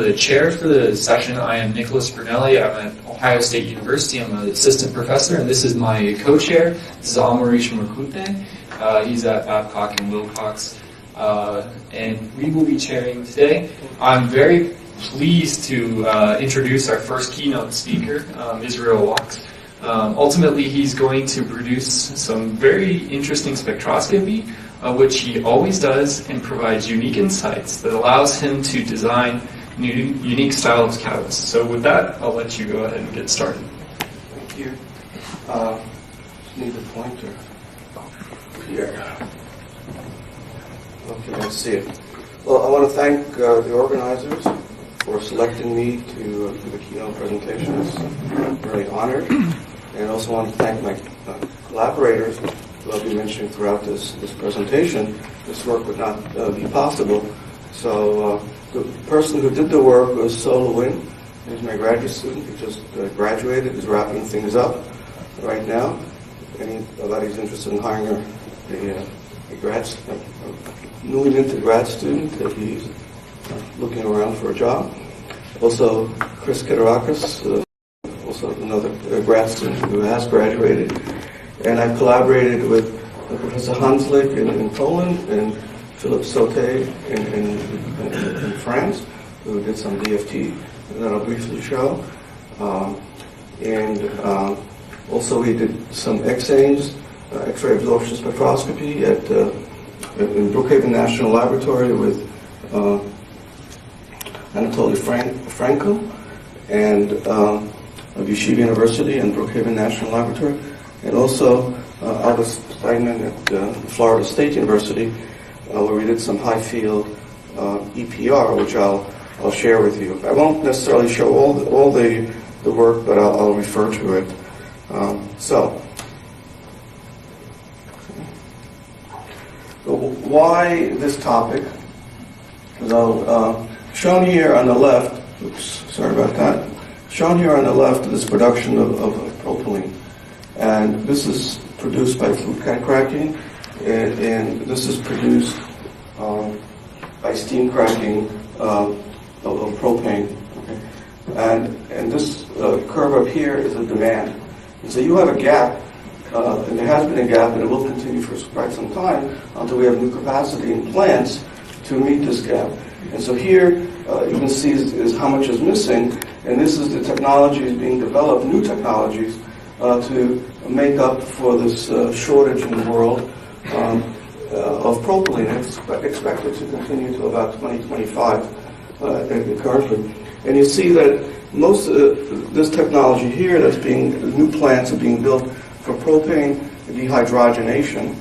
the chair for the session. I am Nicholas Brunelli. I'm at Ohio State University. I'm an assistant professor, and this is my co-chair. This is Amarish Murkute. He's at Babcock and Wilcox, and we will be chairing today. I'm very pleased to introduce our first keynote speaker, Israel Wachs. Ultimately, he's going to produce some very interesting spectroscopy, which he always does, and provides unique insights that allows him to design unique style of catalysts. So with that, I'll let you go ahead and get started. Thank you. Need the pointer here. Okay, let's see it. Well, I want to thank the organizers for selecting me to do the keynote presentation. I'm really honored. And I also want to thank my collaborators who I'll be mentioning throughout this presentation. This work would not be possible. So the person who did the work was So Lewin. He's my graduate student. He just graduated. He's wrapping things up right now. Anybody's interested in hiring a newly minted grad student, he's looking around for a job. Also, Chris Kitarakis, also another grad student who has graduated. And I've collaborated with Professor Hanslick in Poland and Philippe Sauté in France, who did some DFT that I'll briefly show. Also we did some X-rays, X-ray absorption spectroscopy in Brookhaven National Laboratory with Anatoly Frankel and of Yeshiva University and Brookhaven National Laboratory, and also Albert Steinman at Florida State University, where we did some high field EPR, which I'll share with you. I won't necessarily show all the work, but I'll refer to it. Why this topic? Shown here on the left, oops, sorry about that. Shown here on the left is production of propylene. And this is produced by flute cracking, and this is produced by steam cracking of propane. Okay? And this curve up here is the demand. And so you have a gap, and there has been a gap, and it will continue for quite some time until we have new capacity in plants to meet this gap. And so here you can see is how much is missing, and this is the technologies being developed, new technologies, to make up for this shortage in the world of propylene. It's expected to continue to about 2025 currently. And you see that most of this technology here new plants are being built for propane dehydrogenation.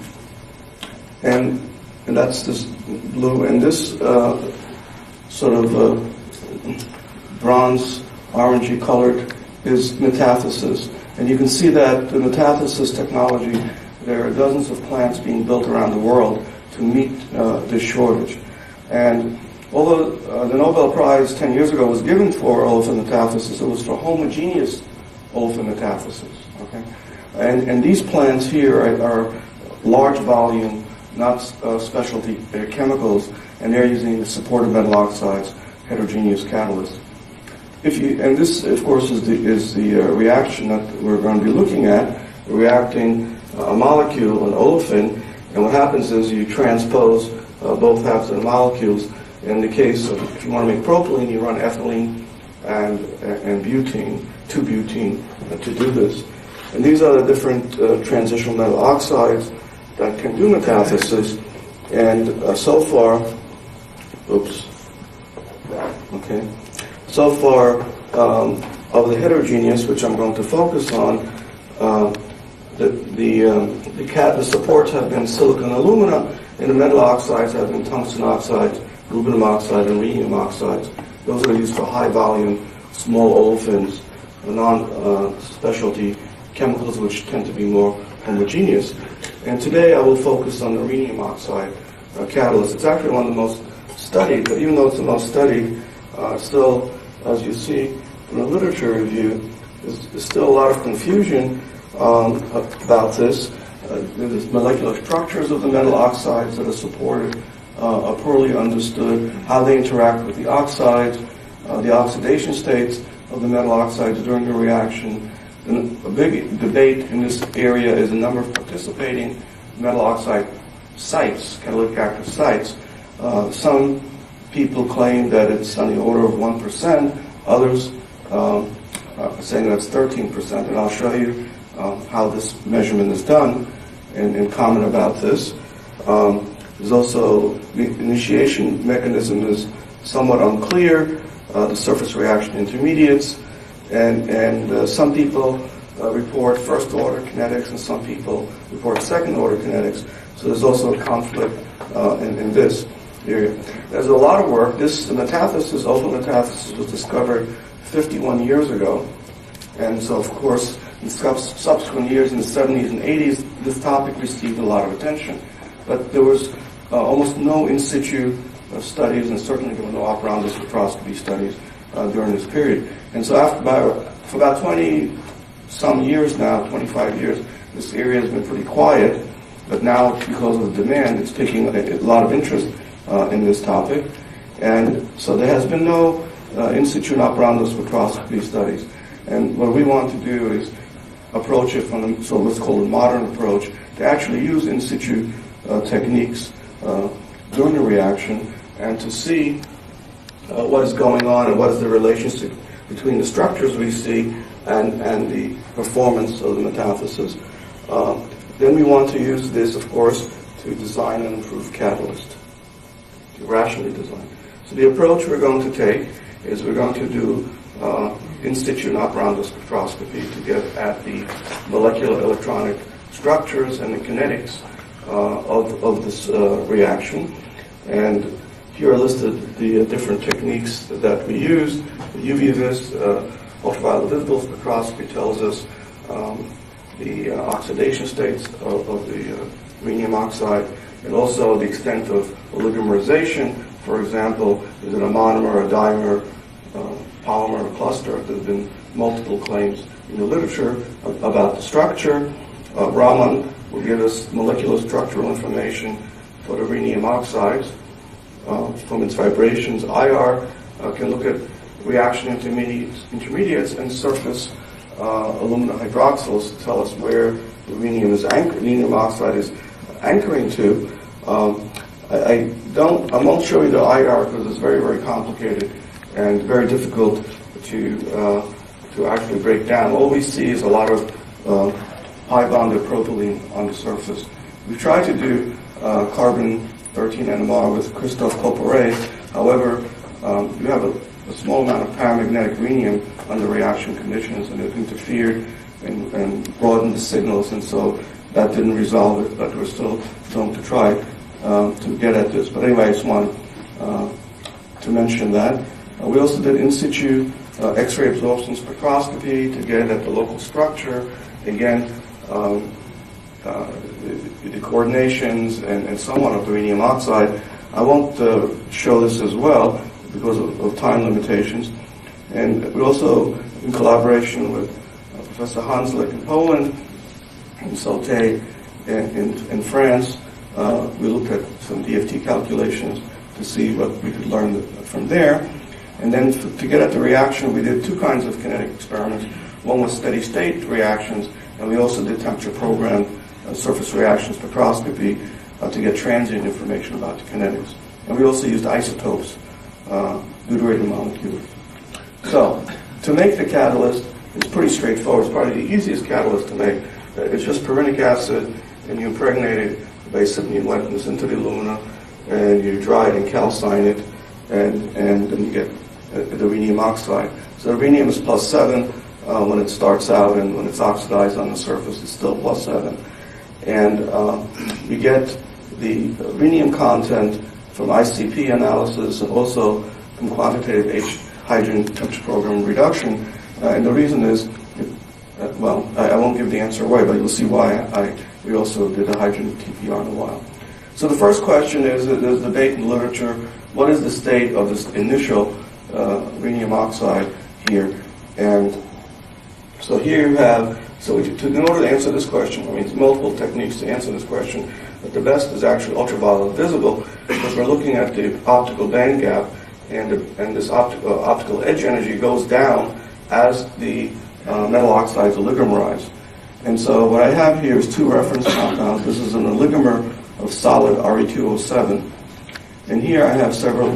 And that's this blue, and this sort of bronze, orangey colored is metathesis. And you can see that the metathesis technology, there are dozens of plants being built around the world to meet this shortage. And although the Nobel Prize 10 years ago was given for olefin metathesis, it was for homogeneous olefin metathesis. Okay? And these plants here are large volume, not specialty chemicals, and they're using the supportive metal oxides, heterogeneous catalysts. And this, of course, is the reaction that we're going to be looking at, reacting a molecule, an olefin, and what happens is you transpose both halves of the molecules. In the case of, if you want to make propylene, you run ethylene and butene, 2-butene, to do this. And these are the different transitional metal oxides that can do metathesis. And so far, so far of the heterogeneous, which I'm going to focus on, the supports have been silicon and alumina, and the metal oxides have been tungsten oxides, rubidium oxide, and rhenium oxides. Those are used for high volume, small olefins, non-specialty chemicals which tend to be more homogeneous. And today I will focus on the rhenium oxide catalyst. It's actually one of the most studied, but even though it's the most studied, still, as you see from the literature review, there's still a lot of confusion about this. The molecular structures of the metal oxides that are supported are poorly understood, how they interact with the oxides, the oxidation states of the metal oxides during the reaction. And a big debate in this area is the number of participating metal oxide sites, catalytic active sites. Some people claim that it's on the order of 1%. Others are saying that's 13%. And I'll show you how this measurement is done and comment about this. There's also the initiation mechanism is somewhat unclear. The surface reaction intermediates, and some people report first order kinetics, and some people report second order kinetics. So there's also a conflict in this area. There's a lot of work. The metathesis, open metathesis, was discovered 51 years ago, and so of course in subsequent years in the 70s and 80s, this topic received a lot of attention. But there was almost no in situ studies, and certainly there were no operandum spectroscopy studies during this period. And so for about 20 some years now, 25 years, this area has been pretty quiet. But now, because of the demand, it's taking a lot of interest in this topic. And so there has been no in situ and operandum spectroscopy studies. And what we want to do is approach it from what's called a modern approach, to actually use in situ techniques during the reaction, and to see what is going on and what is the relationship between the structures we see and the performance of the metathesis. Then we want to use this, of course, to design an improved catalyst, to rationally design. So the approach we're going to take is we're going to do in situ and operandum spectroscopy to get at the molecular electronic structures and the kinetics of this reaction. And here are listed the different techniques that we use. The UV-vis, ultraviolet visible spectroscopy, tells us the oxidation states of the rhenium oxide, and also the extent of oligomerization. For example, is it a monomer, a dimer, polymer, or cluster? There's been multiple claims in the literature about the structure. Raman will give us molecular structural information for the rhenium oxides from its vibrations. IR can look at reaction intermediates and surface aluminum hydroxyls to tell us where the rhenium oxide is anchoring to. I won't show you the IR because it's very, very complicated and very difficult to actually break down. All we see is a lot of high bonded propylene on the surface. We tried to do carbon 13 NMR with Christophe Coporet. However, you have a small amount of paramagnetic rhenium under reaction conditions, and it interfered and broadened the signals, and so that didn't resolve it, but we're still going to try to get at this. But anyway, I just want to mention that. We also did in situ X-ray absorption spectroscopy to get at the local structure. Again, the coordinations and so on of the rhenium oxide. I won't show this as well because of time limitations. And we also, in collaboration with Professor Hanslick in Poland and Sauté in France, we looked at some DFT calculations to see what we could learn from there. And then to get at the reaction, we did two kinds of kinetic experiments. One was steady state reactions, and we also did temperature programmed surface reaction spectroscopy to get transient information about the kinetics. And we also used isotopes, deuterated molecules. So, to make the catalyst, it's pretty straightforward. It's probably the easiest catalyst to make. It's just pyrenic acid, and you impregnate it base and wetness into the alumina, and you dry it and calcine it, and then you get the rhenium oxide. So the rhenium is +7 when it starts out, and when it's oxidized on the surface, it's still +7. And you get the rhenium content from ICP analysis and also from quantitative hydrogen temperature program reduction. And the reason is, I won't give the answer away, but you'll see why we also did a hydrogen TPR in a while. So the first question is, there's debate in the literature, what is the state of this initial rhenium oxide here? And so here you have, in order to answer this question, there's multiple techniques to answer this question, but the best is actually ultraviolet visible, because we're looking at the optical band gap, and this optical edge energy goes down as the metal oxides oligomerize. And so what I have here is two reference compounds. This is an oligomer of solid Re2O7. And here I have several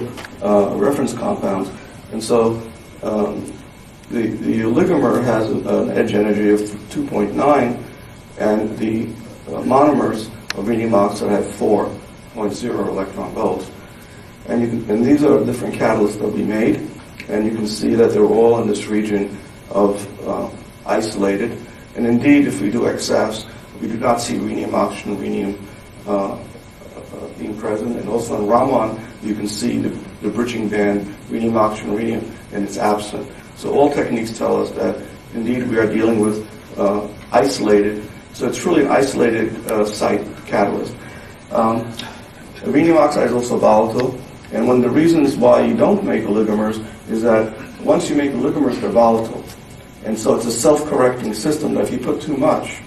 reference compounds. And so the oligomer has an edge energy of 2.9, and the monomers of rhenium oxide have 4.0 electron volts. And these are different catalysts that we made, and you can see that they're all in this region of isolated. And indeed, if we do XFs, we do not see rhenium, oxygen, rhenium being present. And also in Raman, you can see the bridging band, rhenium, oxygen, rhenium, and it's absent. So all techniques tell us that indeed we are dealing with isolated. So it's truly an isolated site catalyst. The rhenium oxide is also volatile, and one of the reasons why you don't make oligomers is that once you make oligomers, they're volatile. And so it's a self-correcting system that if you put too much,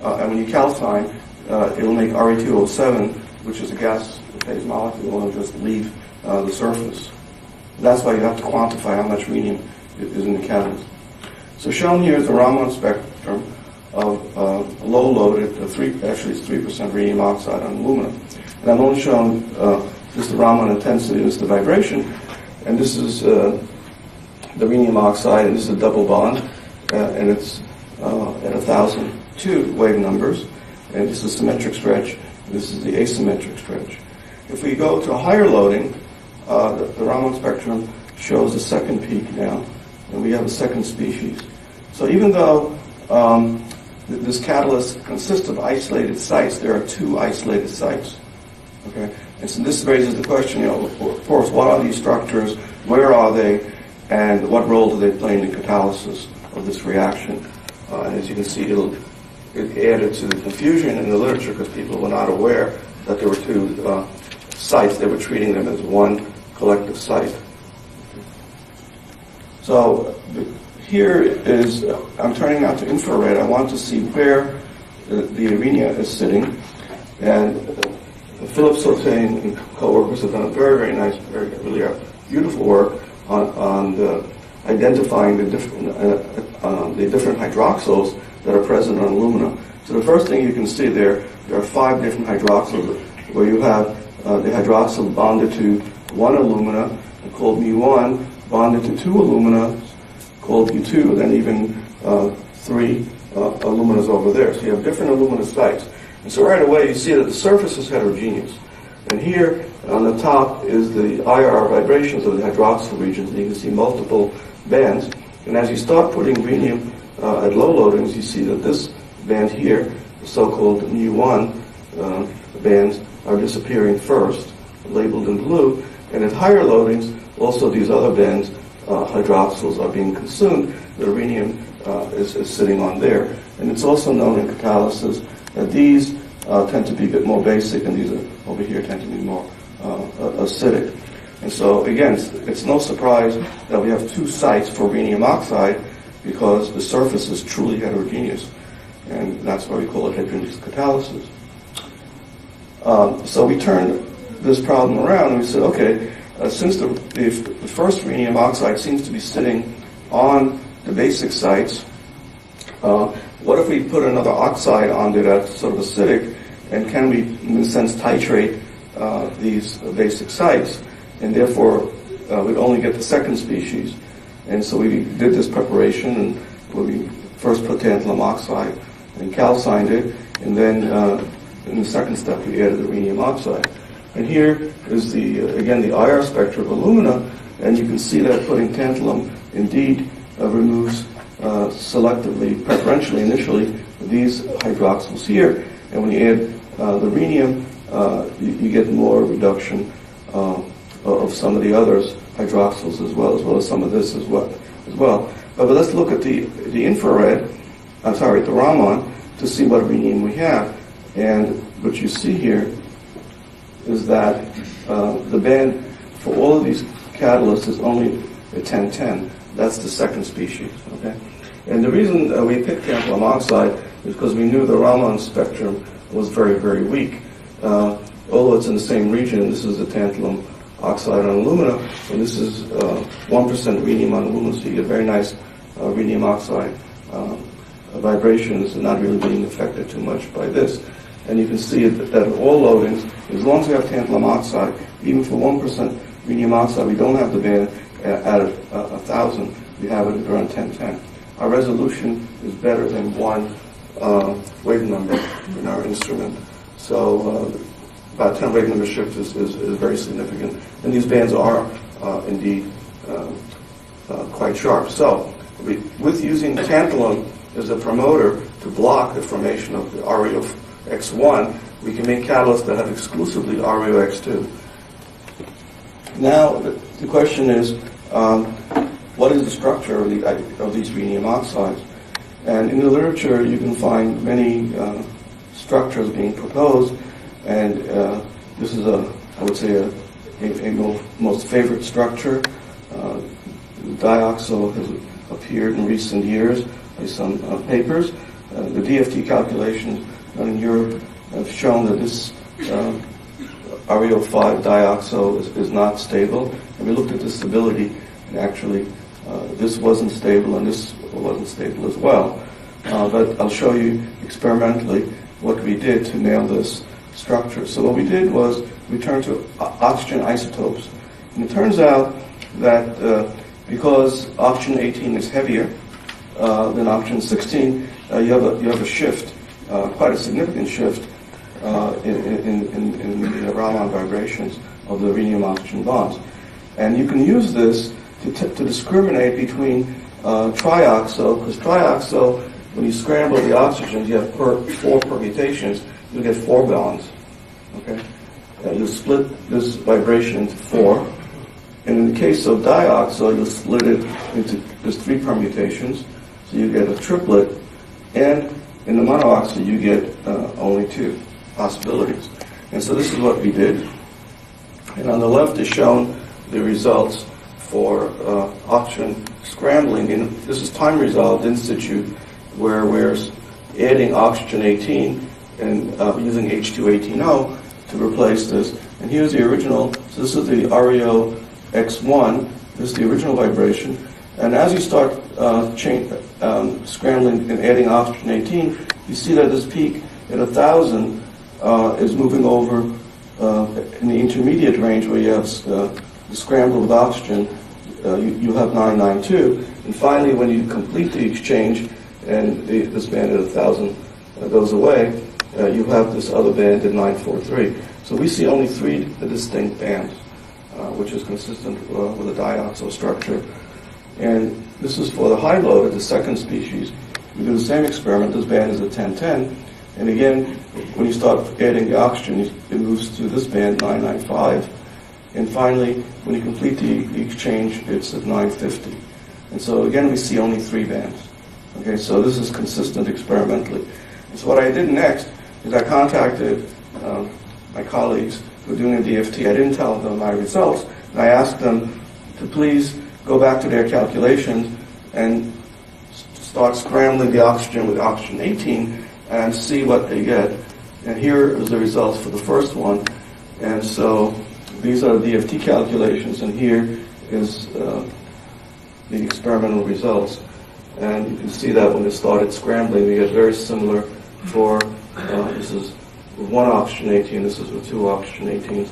and when you calcine, it'll make Re2O7, which is a gas phase molecule, and just leave the surface. That's why you have to quantify how much rhenium is in the catalyst. So shown here is the Raman spectrum of low-loaded, actually it's 3% rhenium oxide on aluminum. And I've only shown just the Raman intensity, this is the vibration, and this is the rhenium oxide, and this is a double bond, and it's at 1,002 wave numbers, and this is symmetric stretch, this is the asymmetric stretch. If we go to a higher loading, the Raman spectrum shows a second peak now, and we have a second species. So even though this catalyst consists of isolated sites, there are two isolated sites. Okay, and so this raises the question, of course, what are these structures, where are they, and what role do they play in the catalysis of this reaction? And as you can see, it added to the confusion in the literature because people were not aware that there were two sites. They were treating them as one collective site. So here is, I'm turning out to infrared. I want to see where the arena is sitting. And Philip Sauté and co-workers have done a very, very nice, really beautiful work on identifying the different hydroxyls that are present on alumina. So the first thing you can see there are 5 different hydroxyls where you have the hydroxyl bonded to one alumina called mu1, bonded to 2 alumina called mu2, and then even 3 aluminas over there. So you have different alumina sites. And so right away you see that the surface is heterogeneous. And here on the top is the IR vibrations of the hydroxyl regions, and you can see multiple bands. And as you start putting rhenium at low loadings, you see that this band here, the so-called mu1 bands, are disappearing first, labeled in blue. And at higher loadings, also these other bands, hydroxyls, are being consumed. The rhenium is sitting on there. And it's also known in catalysis that these tend to be a bit more basic, and these over here tend to be more acidic. And so, again, it's no surprise that we have 2 sites for rhenium oxide because the surface is truly heterogeneous. And that's why we call it heterogeneous catalysis. So we turned this problem around and we said, okay, since the first rhenium oxide seems to be sitting on the basic sites, what if we put another oxide on there that's sort of acidic, and can we, in a sense, titrate these basic sites, and therefore we'd only get the second species. And so we did this preparation, and we first put tantalum oxide and calcined it, and then in the second step we added the rhenium oxide. And here is again the IR spectra of alumina, and you can see that putting tantalum indeed removes selectively, preferentially initially, these hydroxyls here. And when you add the rhenium, you get more reduction of some of the others, hydroxyls as well as some of this as well. But let's look at the infrared, the Raman, to see what rhenium we have. And what you see here is that the band for all of these catalysts is only a 1010. That's the second species. Okay, and the reason we picked tantalum oxide is because we knew the Raman spectrum was very, very weak. Although it's in the same region, this is the tantalum oxide on alumina, and this is 1% rhenium on alumina, so you get very nice rhenium oxide vibrations and not really being affected too much by this. And you can see that at all loadings, as long as we have tantalum oxide, even for 1% rhenium oxide, we don't have the band at 1,000, we have it at around 1010. Our resolution is better than one wave number in our instrument. So about 10 wave number shift is very significant. And these bands are indeed quite sharp. So with using tantalum as a promoter to block the formation of the REO X1, we can make catalysts that have exclusively REO X2. Now the question is, what is the structure of these rhenium oxides? And in the literature, you can find many structures being proposed, and this is I would say, a most favorite structure. Dioxo has appeared in recent years by some papers. The DFT calculations done in Europe have shown that this REO5 dioxo is not stable. And we looked at the stability, and actually this wasn't stable and this wasn't stable as well. But I'll show you experimentally what we did to nail this structure. So what we did was we turned to oxygen isotopes. And it turns out that because oxygen 18 is heavier than oxygen 16, you have a shift, quite a significant shift in the Raman vibrations of the rhenium-oxygen bonds. And you can use this to discriminate between trioxo, because trioxo, when you scramble the oxygens, you have 4 permutations, you get 4 bonds. Okay, you split this vibration into 4, and in the case of dioxo, you split it into there's 3 permutations, so you get a triplet, and in the monooxide you get only 2 possibilities. And so this is what we did. And on the left is shown the results for oxygen scrambling. And this is time resolved in situ, where we're adding oxygen 18 and using H218O to replace this. And here's the original. So this is the REO X1. This is the original vibration. And as you start scrambling and adding oxygen 18, you see that this peak at 1,000 is moving over in the intermediate range where you have the scramble with oxygen. You have 992. And finally, when you complete the exchange and this band at 1,000 goes away, you have this other band at 943. So we see only 3 distinct bands, which is consistent with a dioxo structure. And this is for the high load of the second species. We do the same experiment. This band is at 1010. And again, when you start adding the oxygen, it moves to this band, 995. And finally, when you complete the exchange, it's at 950. And so again, we see only 3 bands. Okay, so this is consistent experimentally. And so what I did next is I contacted my colleagues who were doing the DFT. I didn't tell them my results. And I asked them to please go back to their calculations and start scrambling the oxygen with oxygen 18 and see what they get. And here is the results for the first one. And so these are the DFT calculations, and here is the experimental results. And you can see that when it started scrambling, we get very similar for, this is with 1 oxygen 18, this is with 2 oxygen 18s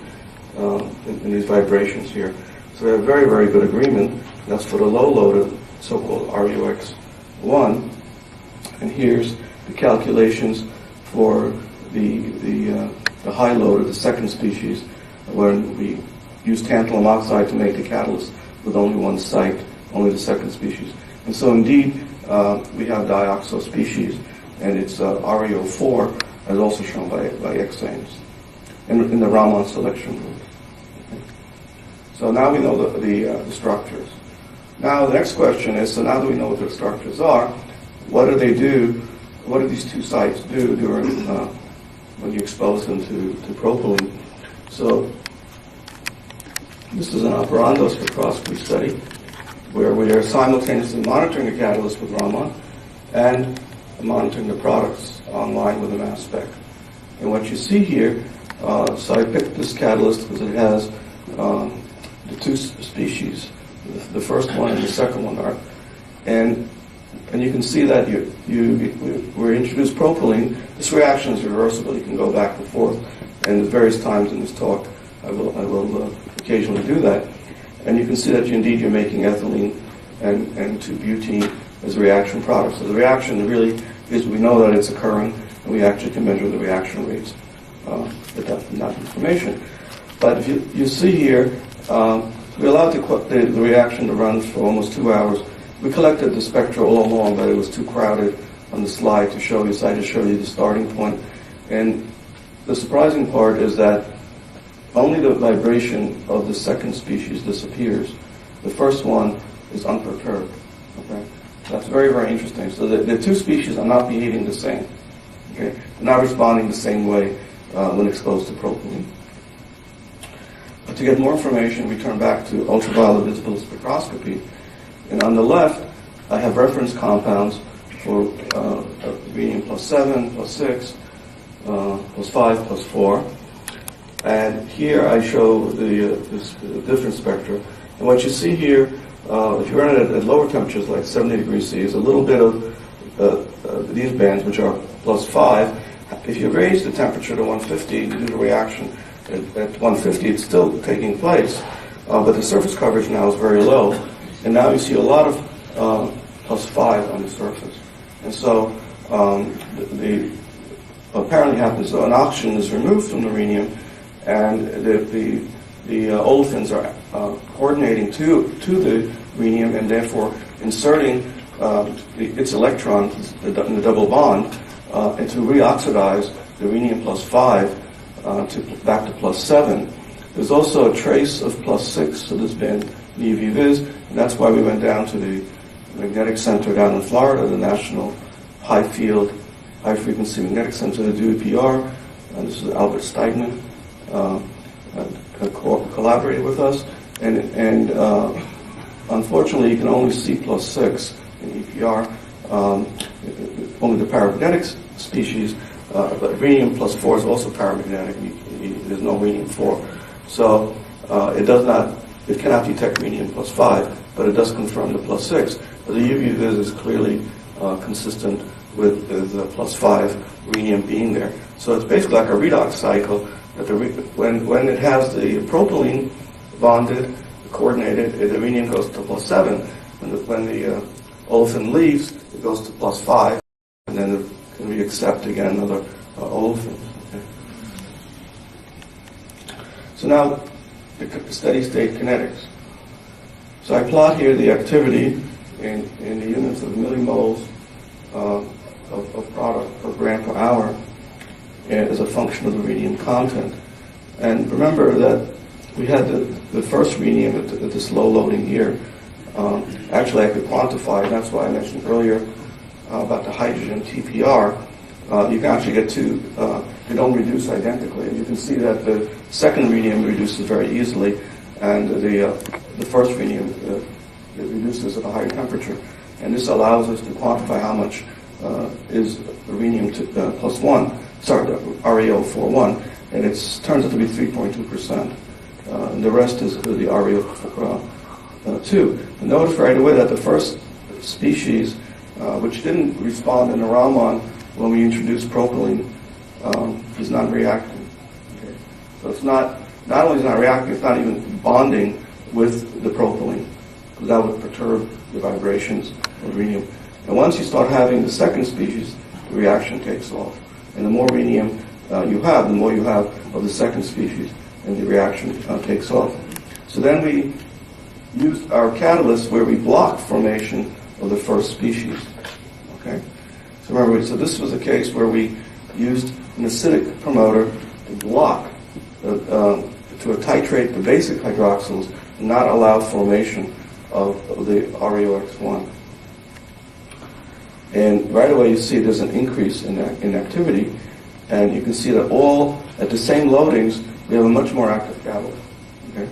in these vibrations here. So we have very, very good agreement. That's for the low loaded, so-called RUX1. And here's the calculations for the high load of the second species, when we use tantalum oxide to make the catalyst with only 1 site, only the second species. And so indeed, we have dioxo species, and it's REO4, as also shown by X-ames in the Raman selection group. Okay. So now we know the structures. Now the next question is, so now that we know what the structures are, what do they do? What do these 2 sites do during when you expose them to propylene? So this is an operando spectroscopy study where we are simultaneously monitoring the catalyst with Raman and monitoring the products online with a mass spec. And what you see here, so I picked this catalyst because it has the two species. The first one and the second one are. And you can see that we introduced propylene. This reaction is reversible. You can go back and forth. And at various times in this talk, I will occasionally do that. And you can see that you're making ethylene and 2-butene as a reaction product. So the reaction really is, we know that it's occurring, and we actually can measure the reaction rates with that information. But if you see here, we allowed the reaction to run for almost 2 hours. We collected the spectra all along, but it was too crowded on the slide to show you, so I just showed you the starting point. And the surprising part is that only the vibration of the second species disappears. The first one is unperturbed. Okay? That's very, very interesting. So the two species are not behaving the same. Okay? They're not responding the same way when exposed to propylene. But to get more information, we turn back to ultraviolet visible spectroscopy. And on the left, I have reference compounds for rhenium +7, +6, +5, +4. And here I show the different spectra. And what you see here, if you run it at lower temperatures, like 70 degrees C, is a little bit of these bands, which are +5. If you raise the temperature to 150, you do the reaction at 150, it's still taking place, but the surface coverage now is very low. And now you see a lot of +5 on the surface. And so the apparently happens, so an oxygen is removed from the rhenium, and the olefins are coordinating to the rhenium, and therefore inserting its electrons in the double bond and to reoxidize the rhenium +5 back to +7. There's also a trace of +6, so there's been an EV vis, and that's why we went down to the magnetic center down in Florida, the National High Frequency Magnetic Center, the DUPR. This is Albert Steigman, collaborated with us, and unfortunately you can only see +6 in EPR, only the paramagnetic species, but rhenium +4 is also paramagnetic. There's no rhenium 4, so it cannot detect rhenium +5, but it does confirm the +6. But the UV vis is clearly consistent with the +5 rhenium being there. So it's basically like a redox cycle. That when it has the propylene bonded, coordinated, the rhenium goes to +7. When the olefin leaves, it goes to +5, and then we accept again another olefin. Okay. So now the steady state kinetics. So I plot here the activity in the units of millimoles of product per gram per hour as a function of the rhenium content. And remember that we had the first rhenium at this low loading here. Actually, I could quantify, and that's why I mentioned earlier about the hydrogen TPR. You can actually get two, they don't reduce identically. And you can see that the second rhenium reduces very easily, and the first rhenium it reduces at a higher temperature. And this allows us to quantify how much is the rhenium +1, the ReO41, and it turns out to be 3.2%. And the rest is the ReO2. And notice right away that the first species, which didn't respond in the Raman when we introduced propylene, is not reacting. Okay. So it's not only is it not reacting, it's not even bonding with the propylene, because that would perturb the vibrations of rhenium. And once you start having the second species, the reaction takes off. And the more rhenium you have, the more you have of the second species, and the reaction takes off. So then we used our catalyst where we block formation of the first species. Okay. So remember, so this was a case where we used an acidic promoter to block, to titrate the basic hydroxyls and not allow formation of the ReOX1. And right away you see there's an increase in activity, and you can see that all at the same loadings we have a much more active catalyst. Okay,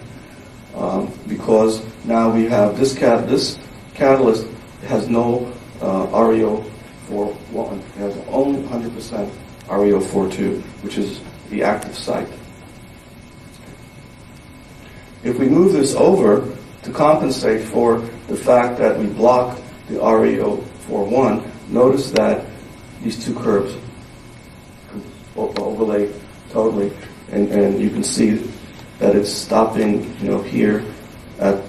because now we have this catalyst has no ReO41. It has only 100% ReO42, which is the active site. If we move this over to compensate for the fact that we block the REO41, notice that these two curves overlay totally, and you can see that it's stopping, here at,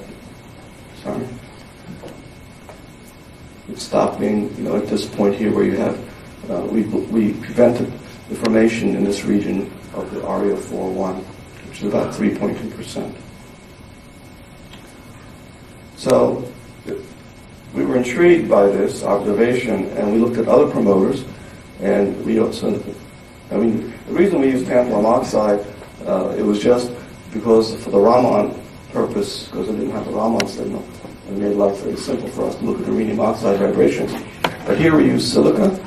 it's stopping, at this point here where you have, we prevented the formation in this region of the REO41, which is about 3.2%. So we were intrigued by this observation, and we looked at other promoters, and we also, the reason we used tantalum oxide, it was just because for the Raman purpose, because it didn't have a Raman signal, and made life very simple for us to look at the rhenium oxide vibrations. But here we use silica,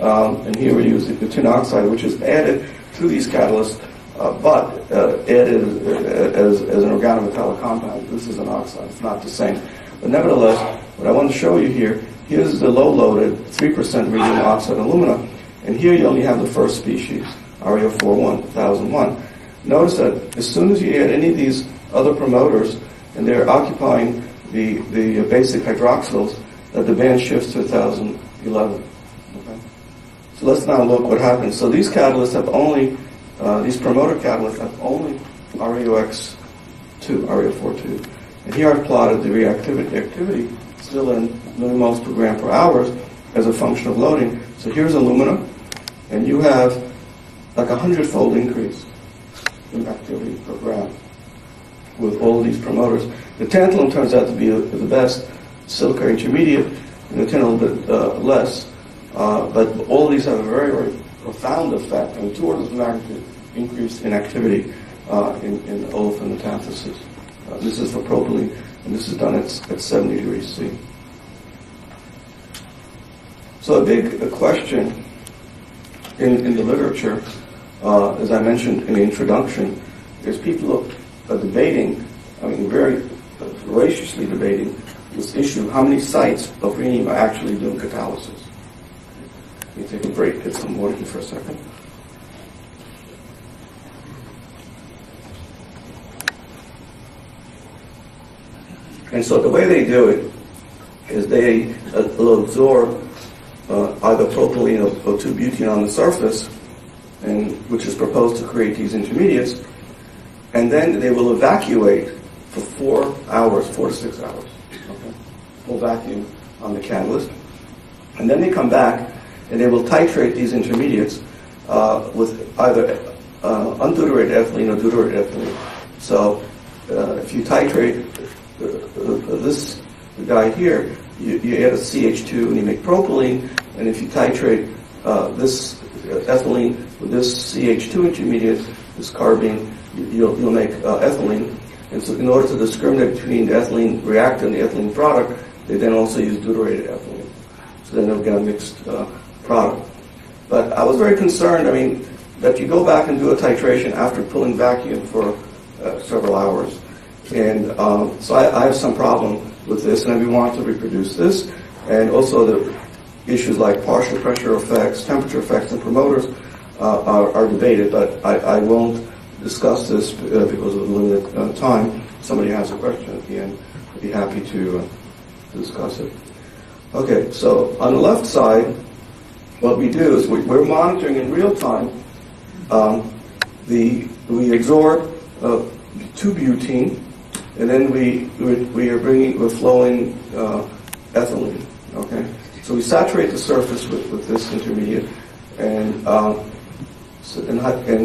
and here we use the tin oxide, which is added to these catalysts, but added as an organometallic compound. This is an oxide, it's not the same. But nevertheless, what I want to show you here, here's the low-loaded 3% rhenium oxide alumina, and here you only have the first species, REO41, 1001. Notice that as soon as you add any of these other promoters, and they're occupying the basic hydroxyls, that the band shifts to 1011. Okay? So let's now look what happens. So these catalysts have only, these promoter catalysts have only REOX2, REO42. And here I've plotted the activity still in millimoles per gram per hour as a function of loading. So here's alumina, and you have like 100-fold increase in activity per gram with all of these promoters. The tantalum turns out to be the best silica intermediate, and the tin a little bit less. But all of these have a very, very profound effect, and 2 orders of magnitude increase in activity in olefin metathesis. This is for propylene, and this is done at 70 degrees C. So a big question in the literature, as I mentioned in the introduction, is people are debating, very voraciously debating this issue, how many sites of rhenium are actually doing catalysis. Let me take a break, get some water here for a second. And so the way they do it is they will absorb either propylene or 2-butene on the surface, and which is proposed to create these intermediates, and then they will evacuate for 4 hours, 4 to 6 hours. Okay? Full vacuum on the catalyst. And then they come back and they will titrate these intermediates with either undeuteраted ethylene or deuterated ethylene. So if you titrate this guy here, you add a CH2 and you make propylene, and if you titrate this ethylene with this CH2 intermediate, this carbene, you'll make ethylene. And so in order to discriminate between the ethylene reactant and the ethylene product, they then also use deuterated ethylene. So then they'll get a mixed product. But I was very concerned, that you go back and do a titration after pulling vacuum for several hours. And so I have some problem with this, and we want to reproduce this. And also the issues like partial pressure effects, temperature effects, and promoters are debated, but I won't discuss this because of the limited time. If somebody has a question at the end, I'd be happy to discuss it. Okay, so on the left side, what we do is we're monitoring in real time. We absorb 2-butene, and then we're flowing ethylene. Okay, so we saturate the surface with this intermediate, and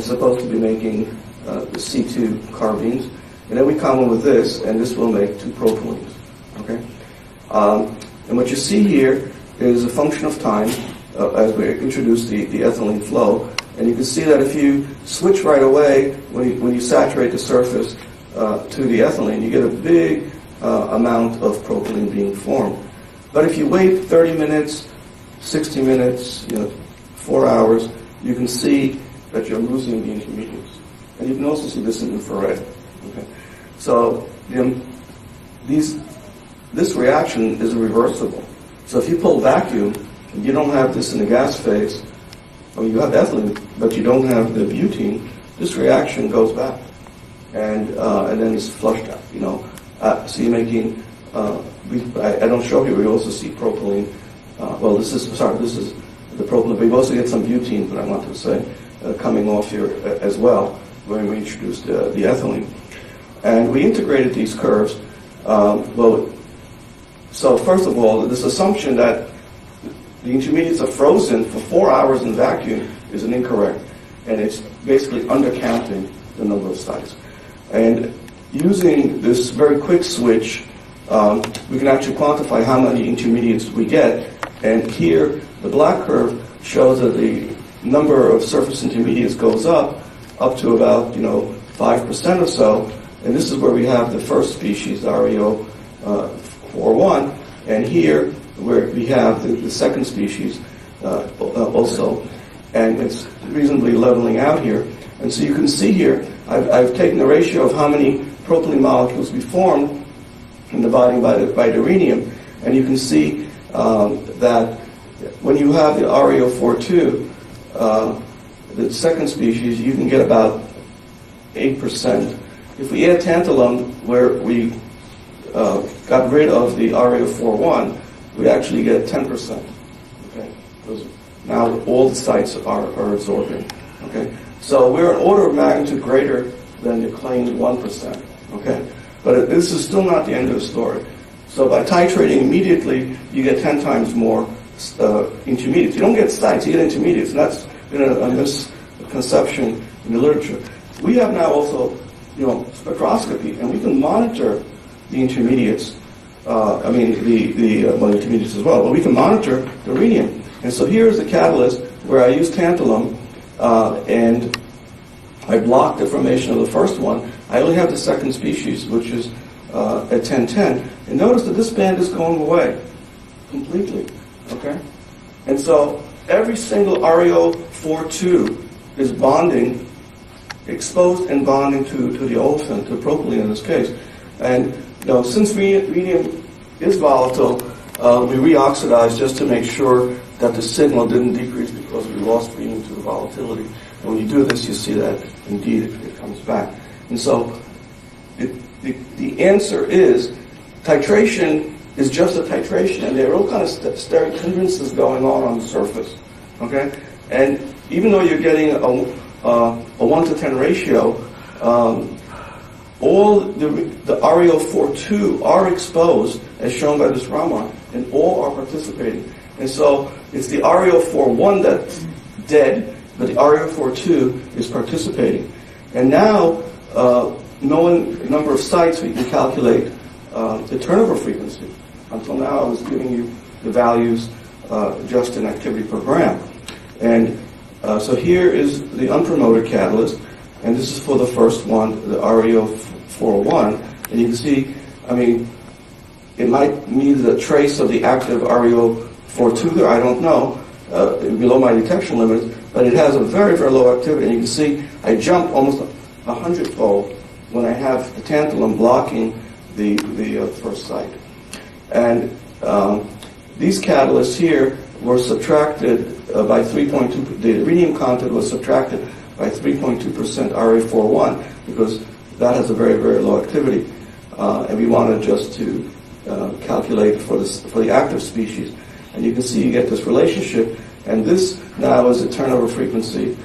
supposed to be making the C2 carbenes, and then we come in with this, and this will make 2 propylenes. Okay, and what you see here is a function of time as we introduce the ethylene flow, and you can see that if you switch right away when you saturate the surface to the ethylene, you get a big amount of propylene being formed. But if you wait 30 minutes, 60 minutes, 4 hours, you can see that you're losing the intermediates. And you can also see this in infrared. Okay? So this reaction is reversible. So if you pull vacuum, and you don't have this in the gas phase, you have ethylene, but you don't have the butene, this reaction goes back. and then it's flushed out. So you're making. I don't show here. We also see propylene. This is the propylene. But we also get some butene, but I want to say, coming off here as well when we introduced the ethylene. And we integrated these curves. So first of all, this assumption that the intermediates are frozen for 4 hours in vacuum is an incorrect, and it's basically undercounting the number of sites. And using this very quick switch, we can actually quantify how many intermediates we get. And here, the black curve shows that the number of surface intermediates goes up to about 5% or so. And this is where we have the first species, REO 41, and here where we have the second species also, and it's reasonably leveling out here. And so you can see here, I've taken the ratio of how many propylene molecules we formed and dividing by the rhenium, and you can see that when you have the REO42, the second species, you can get about 8%. If we add tantalum, where we got rid of the REO41, we actually get 10%. Okay, because now all the sites are absorbing. Okay, so we're an order of magnitude greater than the claimed 1%. Okay, but this is still not the end of the story. So by titrating immediately, you get 10 times more intermediates. You don't get sites, you get intermediates, and that's been a misconception in the literature. We have now also, spectroscopy, and we can monitor the intermediates. Intermediates as well, but we can monitor the rhenium. And so here's the catalyst where I use tantalum, and I block the formation of the first one. I only have the second species, which is at 1010. And notice that this band is going away completely. Okay? And so every single REO42 is bonding, exposed and bonding to the olefin, to propylene in this case. And since rhenium is volatile, we reoxidize just to make sure that the signal didn't decrease because we lost rhenium to the volatility. And when you do this, you see that indeed it comes back. And so the answer is titration is just a titration, and there are all kinds of steric hindrances going on the surface. Okay, and even though you're getting a 1 to 10 ratio, all the REO42 are exposed, as shown by this Raman, and all are participating. And so it's the REO41 that's dead, but the REO42 is participating. And now, knowing the number of sites, we can calculate the turnover frequency. Until now, I was giving you the values just in activity per gram. And so here is the unpromoted catalyst, and this is for the first one, the REO41. And you can see, it might need a trace of the active REO42 there, I don't know, below my detection limits, but it has a very, very low activity. And you can see I jump almost 100-fold when I have the tantalum blocking the first site. And these catalysts here were subtracted by 3.2, the rhenium content was subtracted by 3.2% RE41 because that has a very, very low activity. And we wanted just to calculate for the active species. And you can see you get this relationship. And this now is the turnover frequency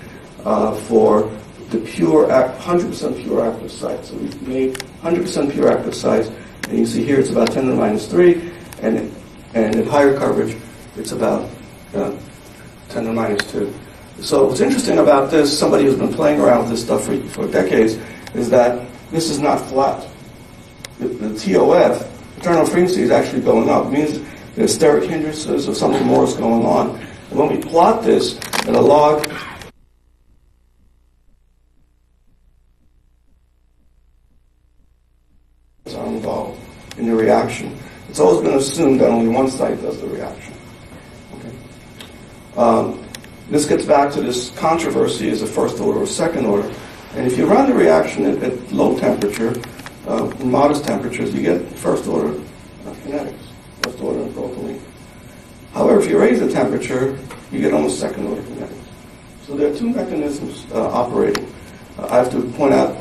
for the pure, 100% pure active sites. So we've made 100% pure active sites. And you see here it's about 10 to the minus 3. And at higher coverage, it's about 10 to the minus 2. So what's interesting about this, somebody who's been playing around with this stuff for decades, is that this is not flat. The TOF, the turnover frequency, is actually going up. It means there's steric hindrances or something more is going on. And when we plot this at a log, are involved in the reaction. It's always been assumed that only one site does the reaction. Okay. This gets back to this controversy: is a first order or second order? And if you run the reaction at low temperature, modest temperatures, you get first order kinetics, first order propylene. However, if you raise the temperature, you get almost second order kinetics. So there are two mechanisms operating. I have to point out,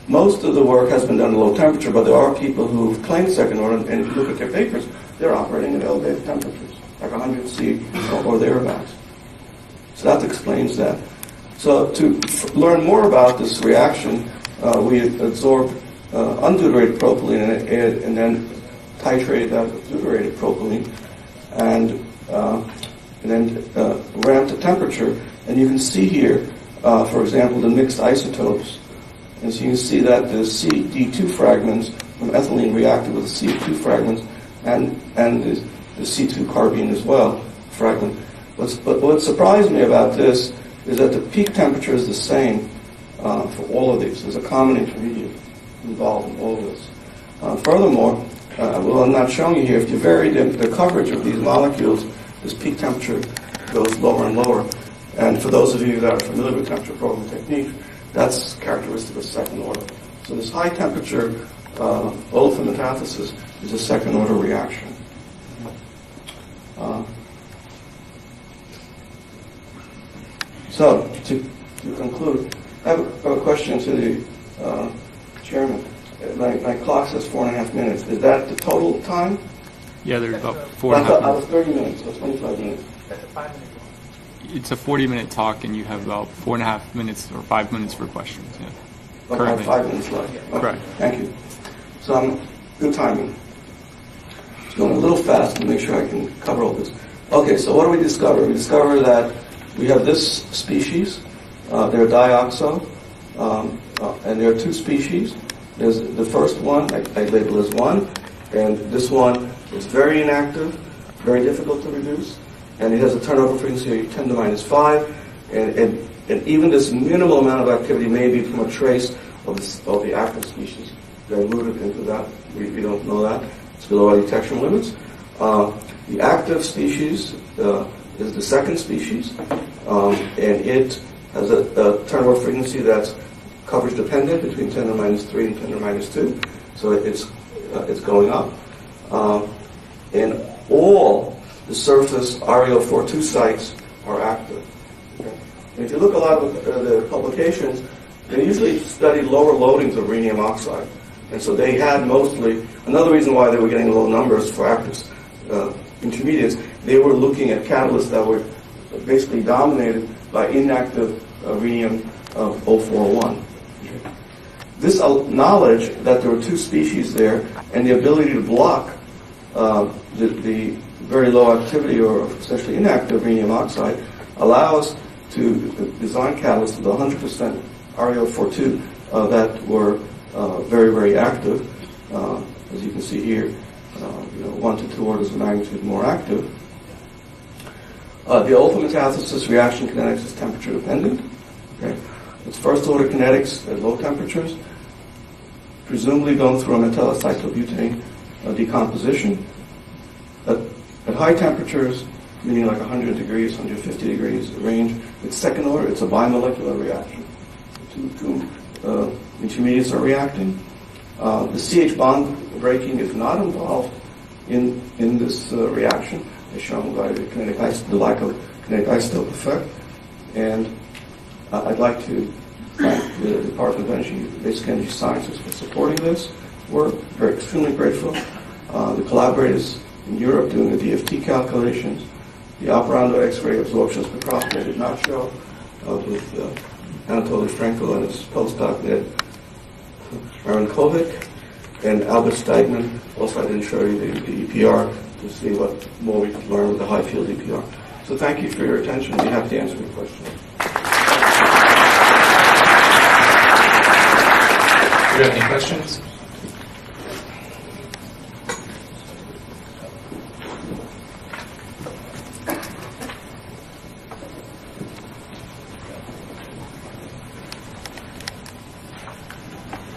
most of the work has been done at low temperature, but there are people who've claimed second order, and if you look at their papers, they're operating at elevated temperatures, like 100 C or thereabouts. So that explains that. So to learn more about this reaction, we absorbed undeuteurated propylene and then titrated that with deuterated propylene, and then ramped the temperature. And you can see here, for example, the mixed isotopes. And so you can see that the CD2 fragments from ethylene reacted with the C2 fragments and the C2 carbene as well, fragment. But what surprised me about this is that the peak temperature is the same for all of these. There's a common intermediate involved in all of this. Furthermore, well, I'm not showing you here, if you vary the coverage of these molecules, this peak temperature goes lower and lower. And for those of you that are familiar with temperature probing technique, that's characteristic of second order. So this high temperature olefin metathesis is a second order reaction. So to conclude, I have a question to the chairman. My clock says 4.5 minutes. Is that the total time? Yeah, there's about 4.5 minutes. Out of 30 minutes, so 25 minutes. That's a 5-minute one. It's a 40-minute talk, and you have about 4.5 minutes or 5 minutes for questions. Yeah. Okay, I have 5 minutes left. Okay, Correct. Thank you. So good timing. It's going a little fast to make sure I can cover all this. Okay, so what do we discover? We discover that we have this species. They're dioxo, and there are two species. There's the first one, I label as 1, and this one is very inactive, very difficult to reduce, and it has a turnover frequency of 10 to minus 5, and even this minimal amount of activity may be from a trace of the active species. They're rooted into that. We don't know that. It's below our detection limits. The active species is the second species, and it has a turnover frequency that's coverage dependent between 10 to minus 3 and 10 to minus 2. So it's going up. And all the surface ReO42 sites are active. Okay? And if you look at a lot of the publications, they usually study lower loadings of rhenium oxide. And so they had mostly, another reason why they were getting low numbers for active intermediates, they were looking at catalysts that were basically dominated by inactive rhenium 0401. Okay. This knowledge that there were two species there and the ability to block the very low activity or essentially inactive rhenium oxide allow us to design catalysts with 100% ReO42 that were very, very active. As you can see here, 1 to 2 orders of magnitude more active. The olefin metathesis reaction kinetics is temperature dependent. Okay. It's first order kinetics at low temperatures, presumably going through a metallocyclobutane decomposition. At high temperatures, meaning like 100 degrees, 150 degrees range, it's second order. It's a bimolecular reaction. Two intermediates are reacting. The CH bond breaking is not involved in this reaction, as shown by the lack of kinetic isotope effect. And I'd like to thank the Department of Energy, Basic Energy Sciences for supporting this work. We're extremely grateful. The collaborators in Europe doing the DFT calculations. The operando X-ray absorption spectroscopy did not show with Anatoly Frankel and his postdoc Aaron Kovic, and Albert Steigman. Also, I didn't show you the EPR to see what more we could learn with the high field EPR. So thank you for your attention. I'd be happy to answer your questions. Do you have any questions?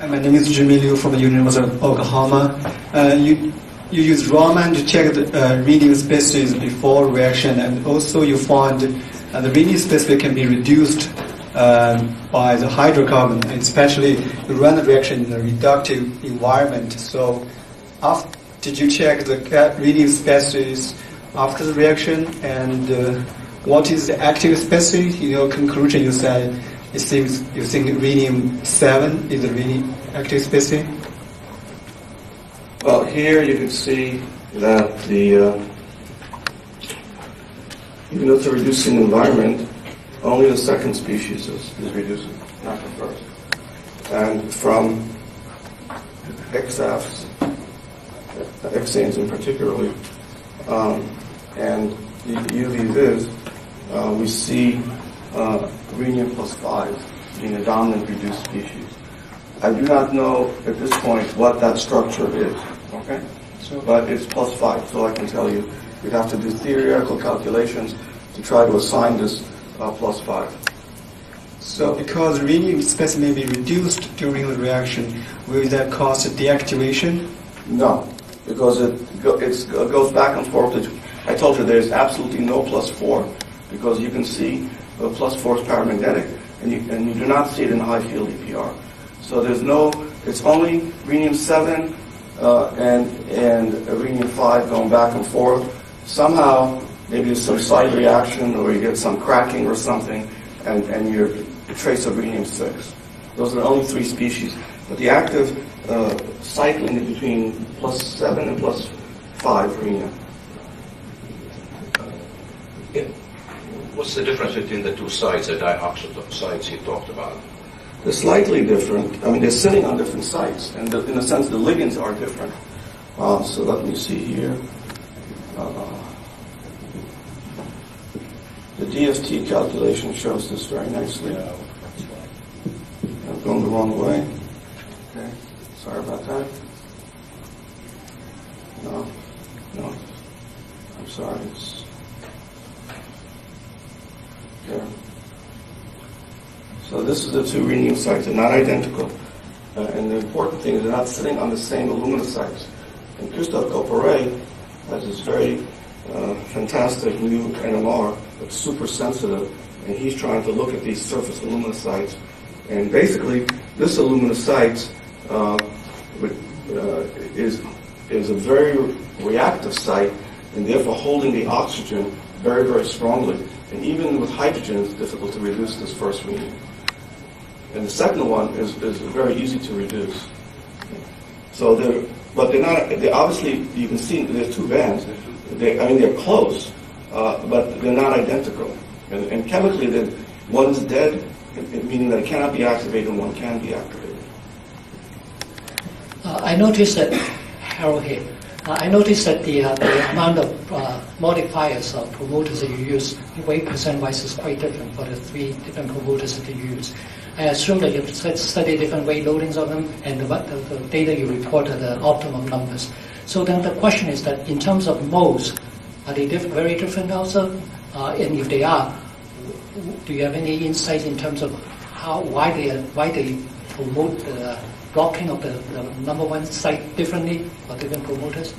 My name is Jimmy Liu from the University of Oklahoma. You use Raman to check the rhenium species before reaction, and also you found the rhenium species can be reduced by the hydrocarbon, especially you run the reaction in a reductive environment. So, did you check the rhenium species after the reaction, and what is the active species? In your conclusion, you said it seems you think rhenium-7 is a really active species? Well, here you can see that even though it's a reducing environment, only the second species is reducing, not the first. And from XFs, hexanes in particularly, and UV vis, we see rhenium +5 being a dominant reduced species. I do not know at this point what that structure is, okay? But it's +5, so I can tell you. We'd have to do theoretical calculations to try to assign this +5. So because rhenium species may be reduced during the reaction, will that cause a deactivation? No, because it goes back and forth. I told you there's absolutely no +4, because you can see the +4 is paramagnetic, and you do not see it in high field EPR. So there's no, it's only rhenium-7 and rhenium-5 going back and forth. Somehow, maybe there's some side reaction, or you get some cracking or something, and you're a trace of rhenium-6. Those are the only 3 species. But the active cycling is between +7 and +5 rhenium. What's the difference between the two sites, the dioxide sites you talked about? They're slightly different. I mean, they're sitting on different sites, and in a sense, the ligands are different. So let me see here. The DFT calculation shows this very nicely. I'm going the wrong way. Okay, sorry about that. No, I'm sorry. It's here. So this is the 2 rhenium sites. They're not identical. And the important thing is they're not sitting on the same alumina sites. And Christophe Copperet has this very fantastic new NMR that's super sensitive, and he's trying to look at these surface alumina sites. And basically, this alumina site is a very reactive site, and therefore holding the oxygen very, very strongly. And even with hydrogen, it's difficult to reduce this first rhenium. And the second one is very easy to reduce. So they're not. They obviously, you can see there's 2 bands. They're close, but they're not identical. And chemically, one's dead, meaning that it cannot be activated, and one can be activated. I noticed that Harold here. I noticed that the amount of modifiers or promoters that you use, weight percent-wise, is quite different for the 3 different promoters that you use. I assume that you've studied different weight loadings of them, and the data you report are the optimum numbers. So then the question is that in terms of modes, are they very different also? And if they are, do you have any insight in terms of why they promote the blocking of the number 1 site differently for different promoters?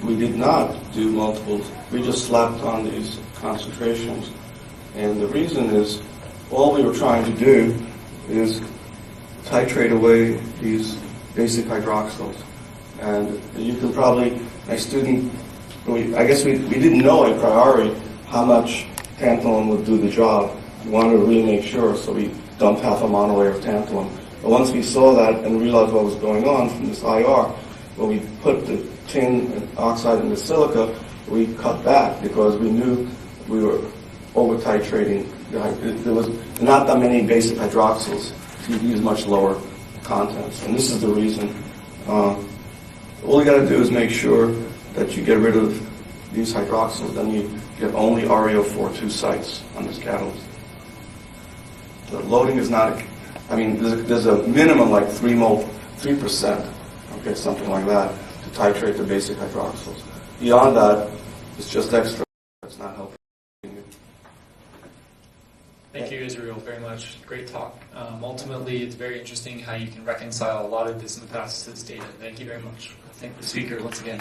We did not do multiples. We just slapped on these concentrations. And the reason is, all we were trying to do is titrate away these basic hydroxyls. And you can probably, I guess we didn't know a priori how much tantalum would do the job. We wanted to really make sure, so we dumped half a monolayer of tantalum. But once we saw that and realized what was going on from this IR, when we put the tin and oxide in the silica, we cut back because we knew we were over-titrating. There was not that many basic hydroxyls, so you use much lower contents. And this is the reason. All you got to do is make sure that you get rid of these hydroxyls, then you get only ReO4 sites on this catalyst. The loading is not, there's a minimum like 3%, okay, something like that, to titrate the basic hydroxyls. Beyond that, it's just extra. It's not helping. Thank you, Israel, very much. Great talk. Ultimately, it's very interesting how you can reconcile a lot of this in the past to this data. Thank you very much. I thank the speaker once again.